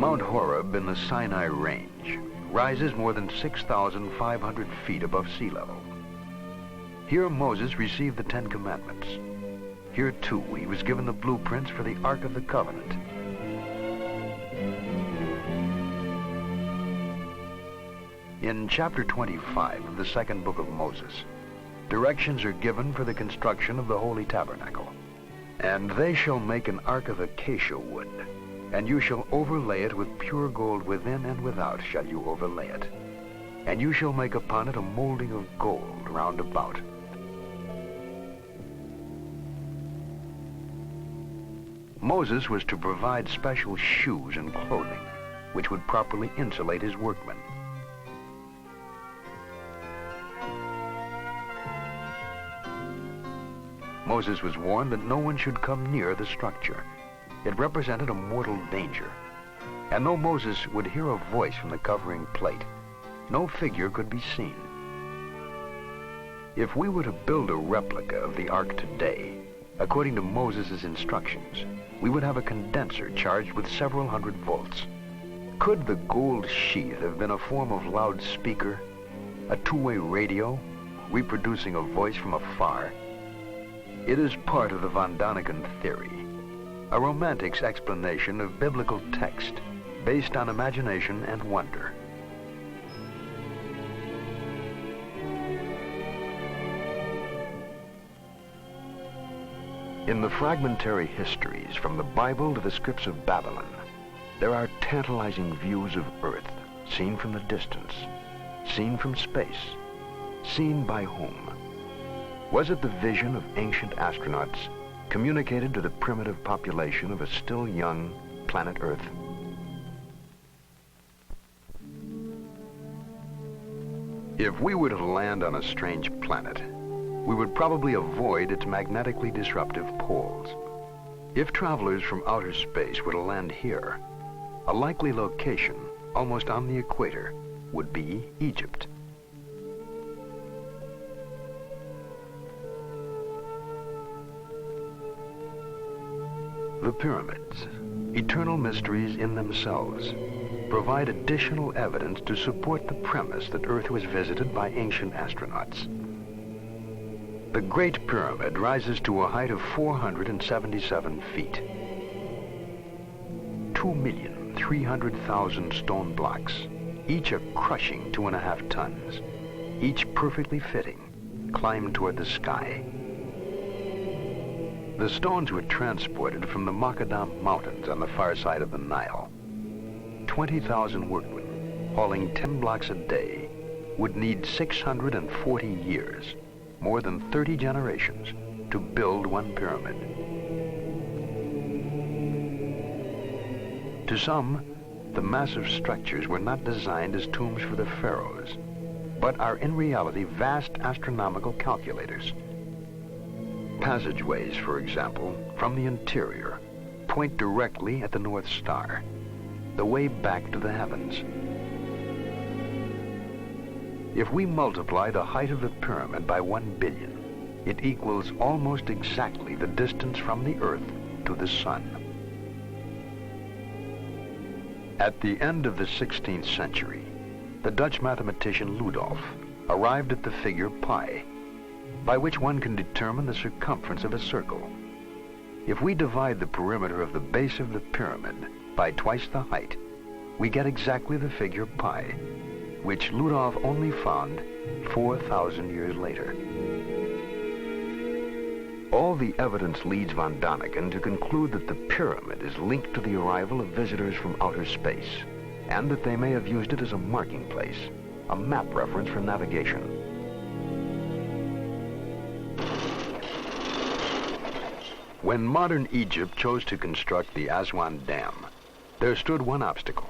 Mount Horeb in the Sinai Range rises more than 6,500 feet above sea level. Here Moses received the Ten Commandments. Here too he was given the blueprints for the Ark of the Covenant. In chapter 25 of the second book of Moses, directions are given for the construction of the Holy Tabernacle. And they shall make an ark of acacia wood, and you shall overlay it with pure gold within and without shall you overlay it. And you shall make upon it a molding of gold round about. Moses was to provide special shoes and clothing, which would properly insulate his workmen. Moses was warned that no one should come near the structure. It represented a mortal danger. And though Moses would hear a voice from the covering plate, no figure could be seen. If we were to build a replica of the ark today, according to Moses' instructions, we would have a condenser charged with several hundred volts. Could the gold sheath have been a form of loudspeaker, a two-way radio, reproducing a voice from afar? It is part of the Von Däniken theory, a romantic's explanation of biblical text based on imagination and wonder. In the fragmentary histories from the Bible to the scripts of Babylon, there are tantalizing views of Earth, seen from the distance, seen from space, seen by whom? Was it the vision of ancient astronauts communicated to the primitive population of a still young planet Earth? If we were to land on a strange planet, we would probably avoid its magnetically disruptive poles. If travelers from outer space were to land here, a likely location, almost on the equator, would be Egypt. The pyramids, eternal mysteries in themselves, provide additional evidence to support the premise that Earth was visited by ancient astronauts. The Great Pyramid rises to a height of 477 feet. 2,300,000 stone blocks, each a crushing 2.5 tons, each perfectly fitting, climbed toward the sky. The stones were transported from the Macadam Mountains on the far side of the Nile. 20,000 workmen, hauling 10 blocks a day, would need 640 years, more than 30 generations, to build one pyramid. To some, the massive structures were not designed as tombs for the pharaohs, but are in reality vast astronomical calculators. Passageways, for example, from the interior, point directly at the North Star, the way back to the heavens. If we multiply the height of the pyramid by 1 billion, it equals almost exactly the distance from the Earth to the Sun. At the end of the 16th century, the Dutch mathematician Ludolf arrived at the figure pi, by which one can determine the circumference of a circle. If we divide the perimeter of the base of the pyramid by twice the height, we get exactly the figure pi, which Ludolf only found 4,000 years later. All the evidence leads Von Däniken to conclude that the pyramid is linked to the arrival of visitors from outer space, and that they may have used it as a marking place, a map reference for navigation. When modern Egypt chose to construct the Aswan Dam, there stood one obstacle.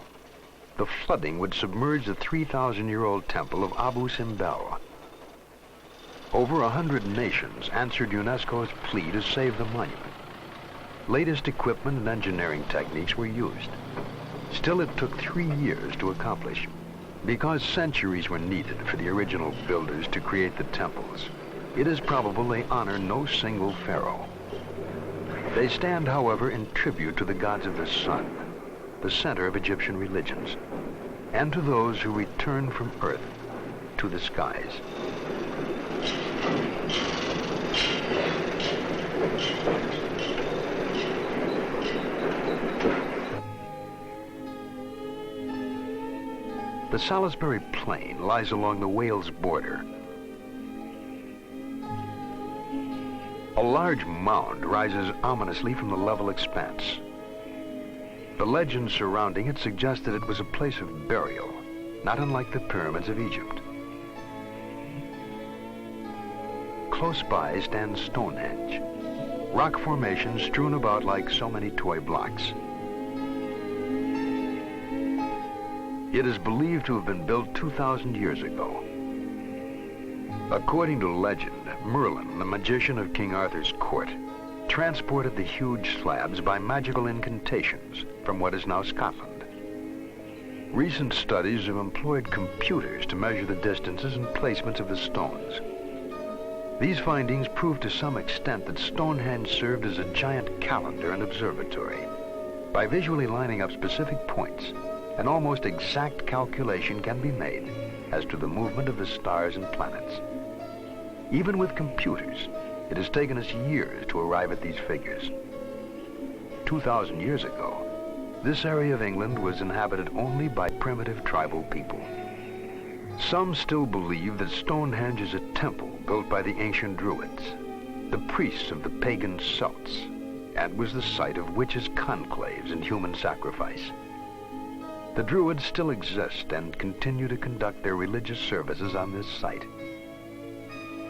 The flooding would submerge the 3,000-year-old temple of Abu Simbel. Over 100 nations answered UNESCO's plea to save the monument. Latest equipment and engineering techniques were used. Still, it took 3 years to accomplish. Because centuries were needed for the original builders to create the temples, it is probable they honor no single pharaoh. They stand, however, in tribute to the gods of the sun, the center of Egyptian religions, and to those who return from Earth to the skies. The Salisbury Plain lies along the Wales border. A large mound rises ominously from the level expanse. The legend surrounding it suggests that it was a place of burial, not unlike the pyramids of Egypt. Close by stands Stonehenge, rock formations strewn about like so many toy blocks. It is believed to have been built 2,000 years ago. According to legend, Merlin, the magician of King Arthur's court, transported the huge slabs by magical incantations from what is now Scotland. Recent studies have employed computers to measure the distances and placements of the stones. These findings prove to some extent that Stonehenge served as a giant calendar and observatory. By visually lining up specific points, an almost exact calculation can be made as to the movement of the stars and planets. Even with computers, it has taken us years to arrive at these figures. 2,000 years ago, this area of England was inhabited only by primitive tribal people. Some still believe that Stonehenge is a temple built by the ancient Druids, the priests of the pagan Celts, and was the site of witches' conclaves and human sacrifice. The Druids still exist and continue to conduct their religious services on this site.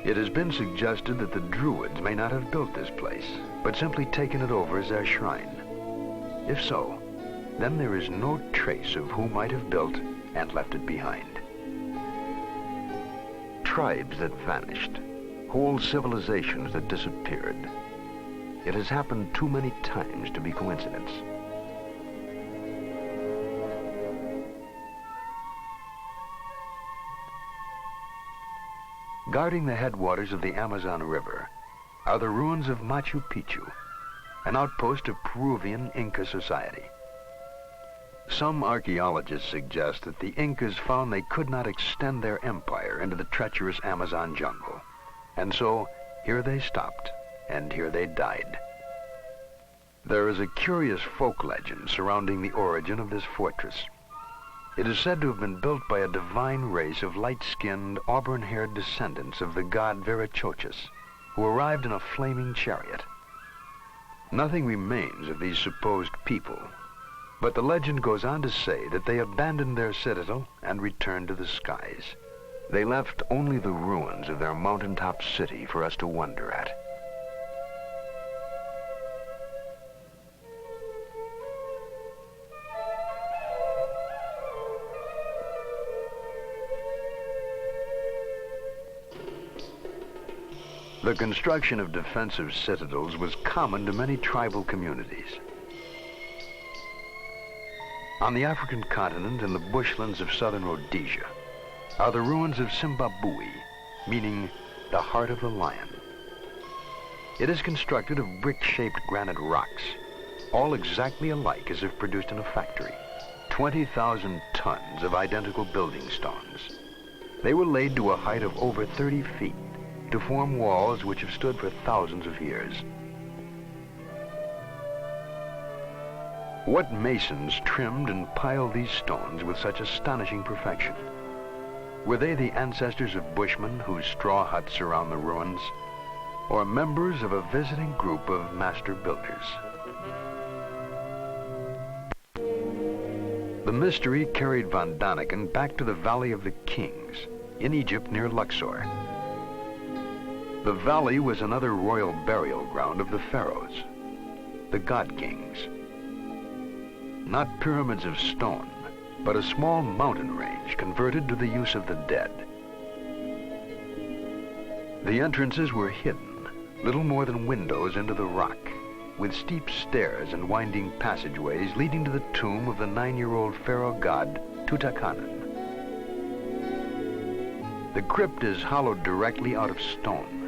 It has been suggested that the Druids may not have built this place, but simply taken it over as their shrine. If so, then there is no trace of who might have built and left it behind. Tribes that vanished, whole civilizations that disappeared. It has happened too many times to be coincidence. Guarding the headwaters of the Amazon River are the ruins of Machu Picchu, an outpost of Peruvian Inca society. Some archaeologists suggest that the Incas found they could not extend their empire into the treacherous Amazon jungle, and so here they stopped, and here they died. There is a curious folk legend surrounding the origin of this fortress. It is said to have been built by a divine race of light-skinned, auburn-haired descendants of the god Viracochus, who arrived in a flaming chariot. Nothing remains of these supposed people, but the legend goes on to say that they abandoned their citadel and returned to the skies. They left only the ruins of their mountaintop city for us to wonder at. The construction of defensive citadels was common to many tribal communities. On the African continent and the bushlands of southern Rhodesia are the ruins of Zimbabwe, meaning the heart of the lion. It is constructed of brick-shaped granite rocks, all exactly alike as if produced in a factory. 20,000 tons of identical building stones. They were laid to a height of over 30 feet to form walls which have stood for thousands of years. What masons trimmed and piled these stones with such astonishing perfection? Were they the ancestors of bushmen whose straw huts surround the ruins, or members of a visiting group of master builders? The mystery carried Von Daniken back to the Valley of the Kings in Egypt near Luxor. The valley was another royal burial ground of the pharaohs, the god kings. Not pyramids of stone, but a small mountain range converted to the use of the dead. The entrances were hidden, little more than windows into the rock, with steep stairs and winding passageways leading to the tomb of the 9-year-old pharaoh god Tutankhamun. The crypt is hollowed directly out of stone,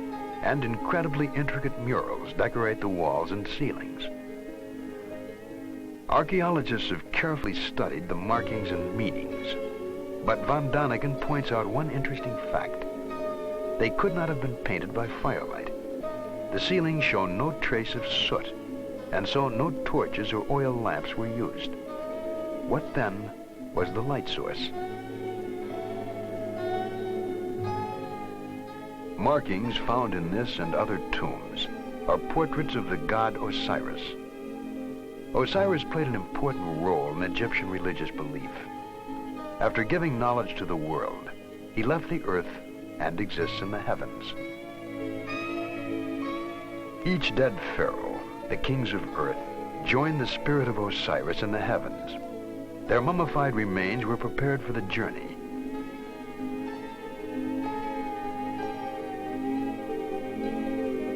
and incredibly intricate murals decorate the walls and ceilings. Archaeologists have carefully studied the markings and meanings, but Van Daniken points out one interesting fact. They could not have been painted by firelight. The ceilings show no trace of soot, and so no torches or oil lamps were used. What then was the light source? Markings found in this and other tombs are portraits of the god Osiris. Osiris played an important role in Egyptian religious belief. After giving knowledge to the world, he left the earth and exists in the heavens. Each dead pharaoh, the kings of earth, joined the spirit of Osiris in the heavens. Their mummified remains were prepared for the journey.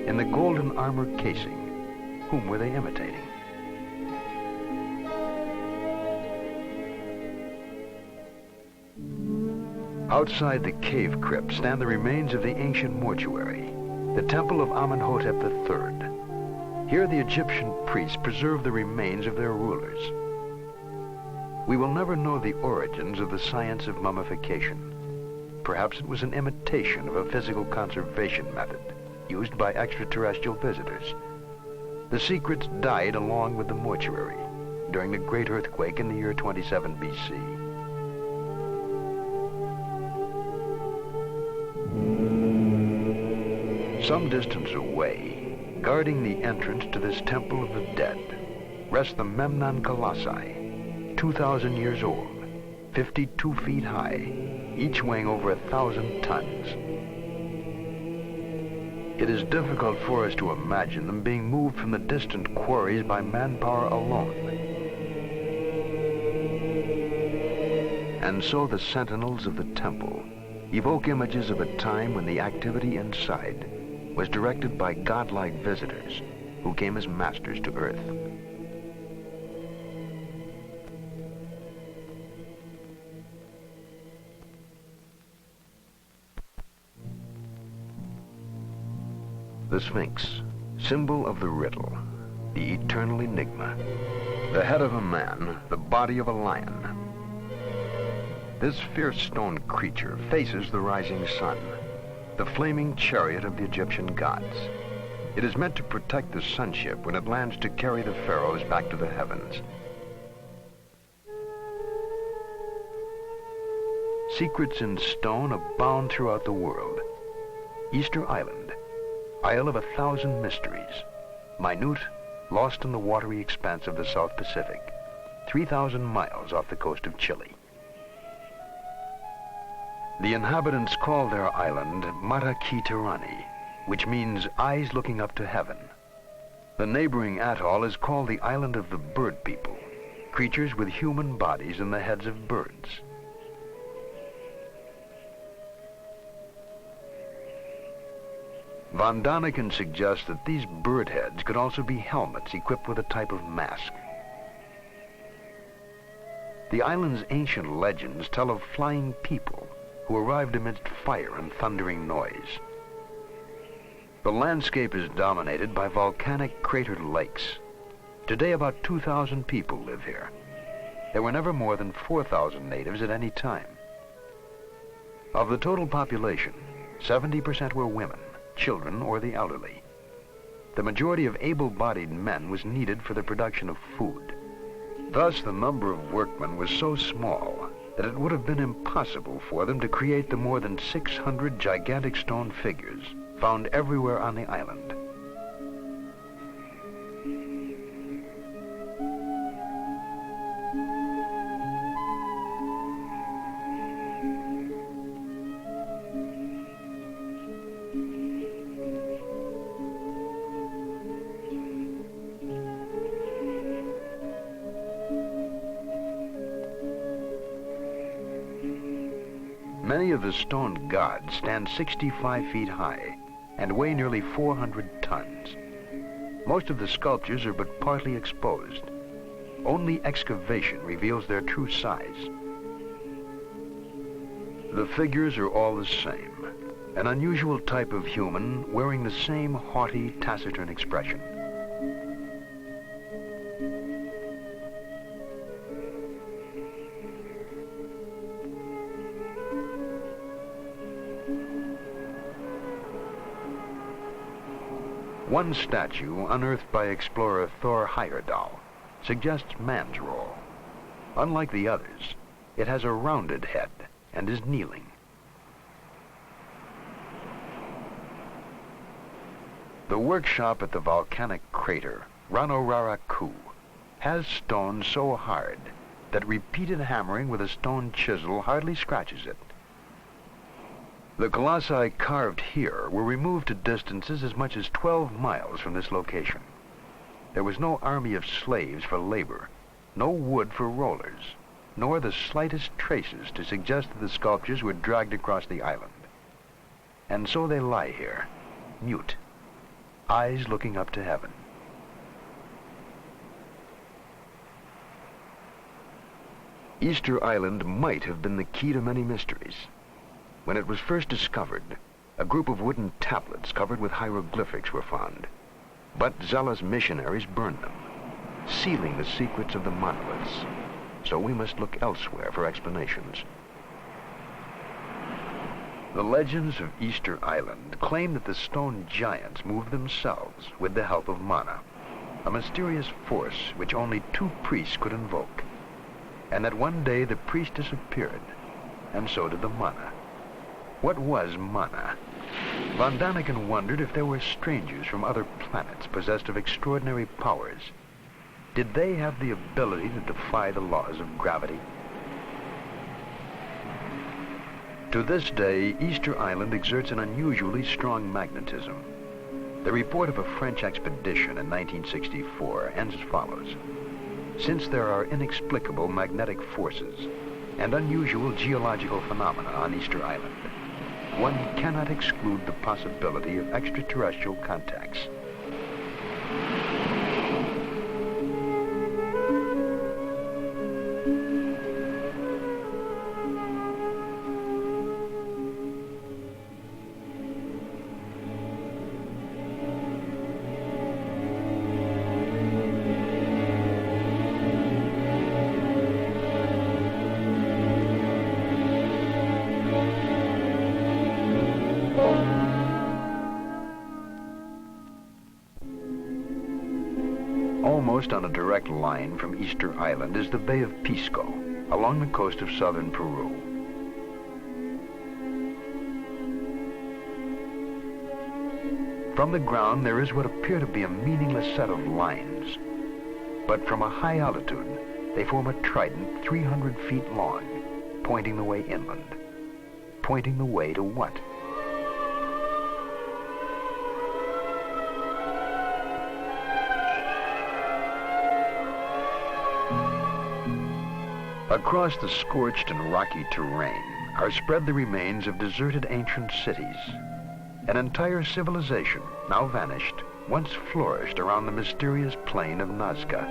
In the golden armor casing, whom were they imitating? Outside the cave crypt stand the remains of the ancient mortuary, the temple of Amenhotep III. Here the Egyptian priests preserve the remains of their rulers. We will never know the origins of the science of mummification. Perhaps it was an imitation of a physical conservation method used by extraterrestrial visitors. The secrets died along with the mortuary during the great earthquake in the year 27 BC. Some distance away, guarding the entrance to this temple of the dead, rests the Memnon Colossi, 2,000 years old, 52 feet high, each weighing over 1,000 tons. It is difficult for us to imagine them being moved from the distant quarries by manpower alone. And so the sentinels of the temple evoke images of a time when the activity inside was directed by godlike visitors who came as masters to earth. The Sphinx, symbol of the riddle, the eternal enigma. The head of a man, the body of a lion. This fierce stone creature faces the rising sun, the flaming chariot of the Egyptian gods. It is meant to protect the sunship when it lands to carry the pharaohs back to the heavens. Secrets in stone abound throughout the world. Easter Island, Isle of 1,000 mysteries, minute, lost in the watery expanse of the South Pacific, 3,000 miles off the coast of Chile. The inhabitants call their island Mata Ki Tirani, which means eyes looking up to heaven. The neighboring atoll is called the Island of the Bird People, creatures with human bodies and the heads of birds. Van Daniken suggests that these bird heads could also be helmets equipped with a type of mask. The island's ancient legends tell of flying people who arrived amidst fire and thundering noise. The landscape is dominated by volcanic cratered lakes. Today about 2,000 people live here. There were never more than 4,000 natives at any time. Of the total population, 70% were women, children, or the elderly. The majority of able-bodied men was needed for the production of food. Thus, the number of workmen was so small that it would have been impossible for them to create the more than 600 gigantic stone figures found everywhere on the island. Many of the stone gods stand 65 feet high and weigh nearly 400 tons. Most of the sculptures are but partly exposed. Only excavation reveals their true size. The figures are all the same, an unusual type of human wearing the same haughty, taciturn expression. One statue, unearthed by explorer Thor Heyerdahl, suggests man's role. Unlike the others, it has a rounded head and is kneeling. The workshop at the volcanic crater, Ranoraraku, has stone so hard that repeated hammering with a stone chisel hardly scratches it. The colossi carved here were removed to distances as much as 12 miles from this location. There was no army of slaves for labor, no wood for rollers, nor the slightest traces to suggest that the sculptures were dragged across the island. And so they lie here, mute, eyes looking up to heaven. Easter Island might have been the key to many mysteries. When it was first discovered, a group of wooden tablets covered with hieroglyphics were found. But zealous missionaries burned them, sealing the secrets of the monoliths. So we must look elsewhere for explanations. The legends of Easter Island claim that the stone giants moved themselves with the help of mana, a mysterious force which only 2 priests could invoke, and that one day the priest disappeared, and so did the mana. What was mana? Von Daniken wondered if there were strangers from other planets possessed of extraordinary powers. Did they have the ability to defy the laws of gravity? To this day, Easter Island exerts an unusually strong magnetism. The report of a French expedition in 1964 ends as follows. Since there are inexplicable magnetic forces and unusual geological phenomena on Easter Island, one cannot exclude the possibility of extraterrestrial contacts. Almost on a direct line from Easter Island is the Bay of Pisco, along the coast of southern Peru. From the ground, there is what appear to be a meaningless set of lines. But from a high altitude, they form a trident 300 feet long, pointing the way inland. Pointing the way to what? Across the scorched and rocky terrain are spread the remains of deserted ancient cities. An entire civilization, now vanished, once flourished around the mysterious plain of Nazca.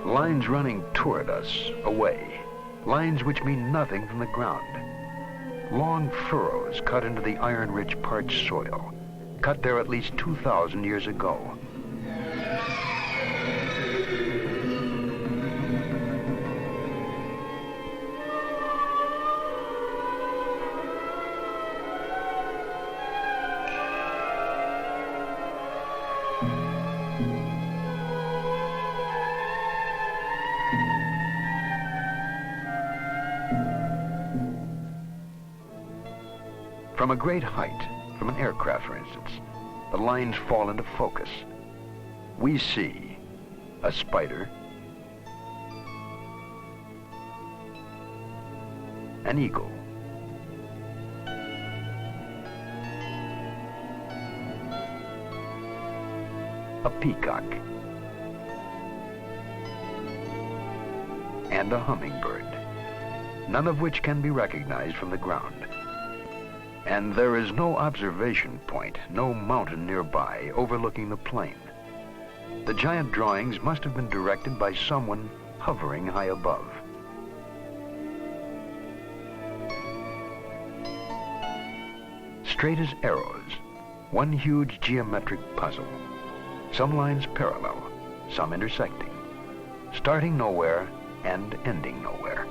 Lines running toward us, away. Lines which mean nothing from the ground. Long furrows cut into the iron-rich parched soil, cut there at least 2,000 years ago. From a great height, from an aircraft for instance, the lines fall into focus. We see a spider, an eagle, a peacock, and a hummingbird, none of which can be recognized from the ground. And there is no observation point, no mountain nearby overlooking the plain. The giant drawings must have been directed by someone hovering high above. Straight as arrows, one huge geometric puzzle. Some lines parallel, some intersecting, starting nowhere and ending nowhere.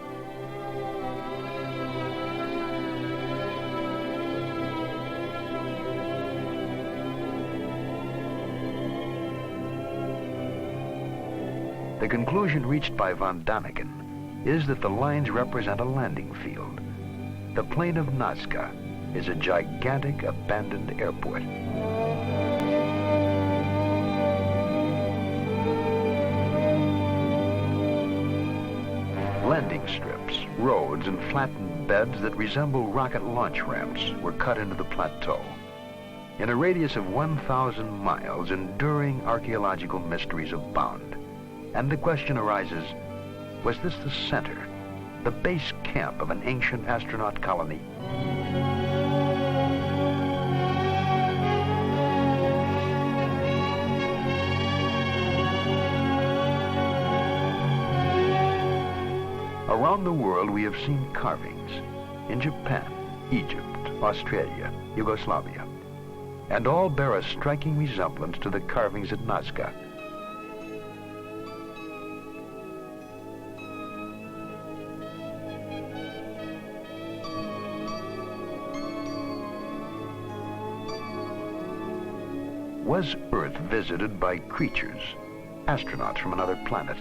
The conclusion reached by von Daniken is that the lines represent a landing field. The plain of Nazca is a gigantic abandoned airport. Landing strips, roads, and flattened beds that resemble rocket launch ramps were cut into the plateau. In a radius of 1,000 miles, enduring archaeological mysteries abound. And the question arises, was this the center, the base camp of an ancient astronaut colony? Around the world, we have seen carvings in Japan, Egypt, Australia, Yugoslavia, and all bear a striking resemblance to the carvings at Nazca. Was Earth visited by creatures, astronauts from another planet?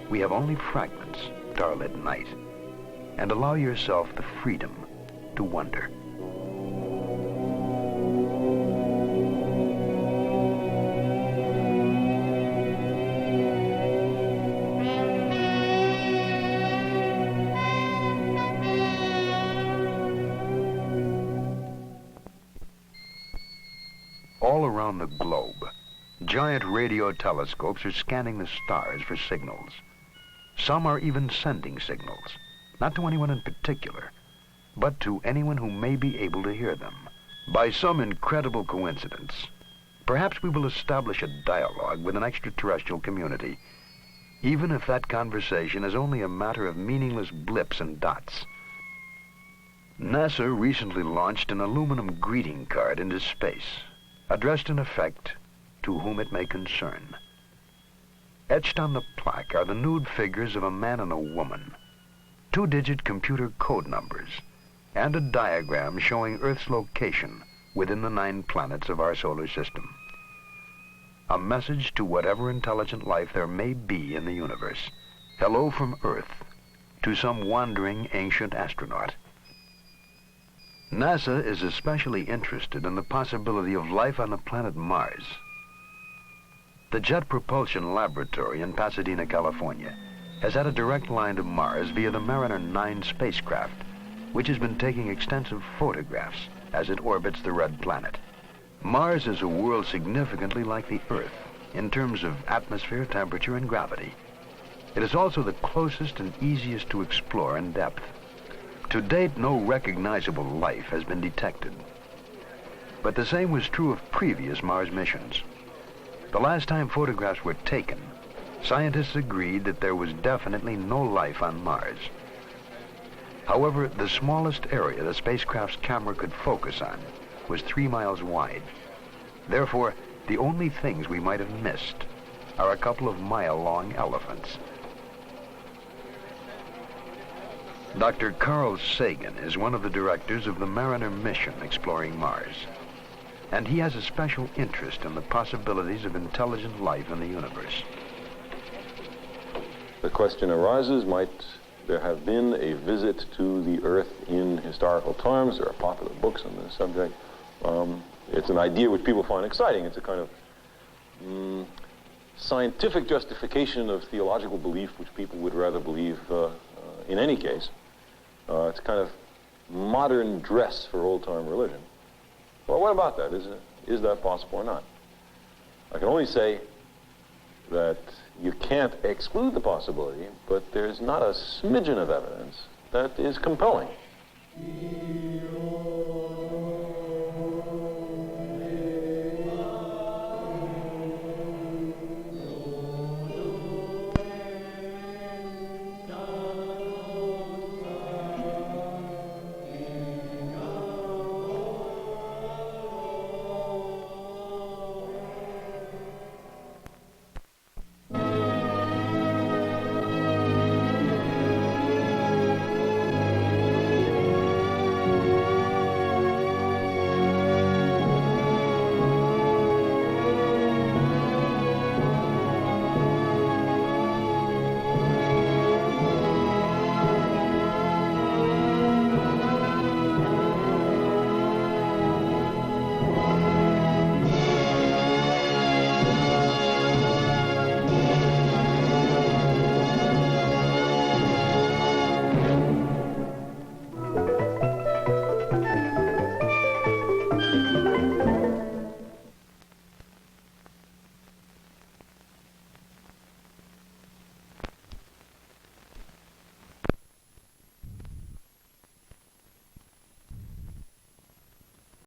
We have only fragments, starlit night, and allow yourself the freedom to wonder. All around the globe, giant radio telescopes are scanning the stars for signals. Some are even sending signals, not to anyone in particular, but to anyone who may be able to hear them. By some incredible coincidence, perhaps we will establish a dialogue with an extraterrestrial community, even if that conversation is only a matter of meaningless blips and dots. NASA recently launched an aluminum greeting card into space, addressed in effect to whom it may concern. Etched on the plaque are the nude figures of a man and a woman, 2-digit computer code numbers, and a diagram showing Earth's location within the 9 planets of our solar system. A message to whatever intelligent life there may be in the universe. Hello from Earth to some wandering ancient astronaut. NASA is especially interested in the possibility of life on the planet Mars. The Jet Propulsion Laboratory in Pasadena, California, has had a direct line to Mars via the Mariner 9 spacecraft, which has been taking extensive photographs as it orbits the red planet. Mars is a world significantly like the Earth in terms of atmosphere, temperature, and gravity. It is also the closest and easiest to explore in depth. To date, no recognizable life has been detected. But the same was true of previous Mars missions. The last time photographs were taken, scientists agreed that there was definitely no life on Mars. However, the smallest area the spacecraft's camera could focus on was 3 miles wide. Therefore, the only things we might have missed are a couple of mile-long elephants. Dr. Carl Sagan is one of the directors of the Mariner mission exploring Mars, and he has a special interest in the possibilities of intelligent life in the universe. The question arises, might there have been a visit to the Earth in historical times? There are popular books on this subject. It's an idea which people find exciting. It's a kind of scientific justification of theological belief which people would rather believe in any case. It's kind of modern dress for old-time religion. Well, what about that? Is that possible or not? I can only say that you can't exclude the possibility, but there's not a smidgen of evidence that is compelling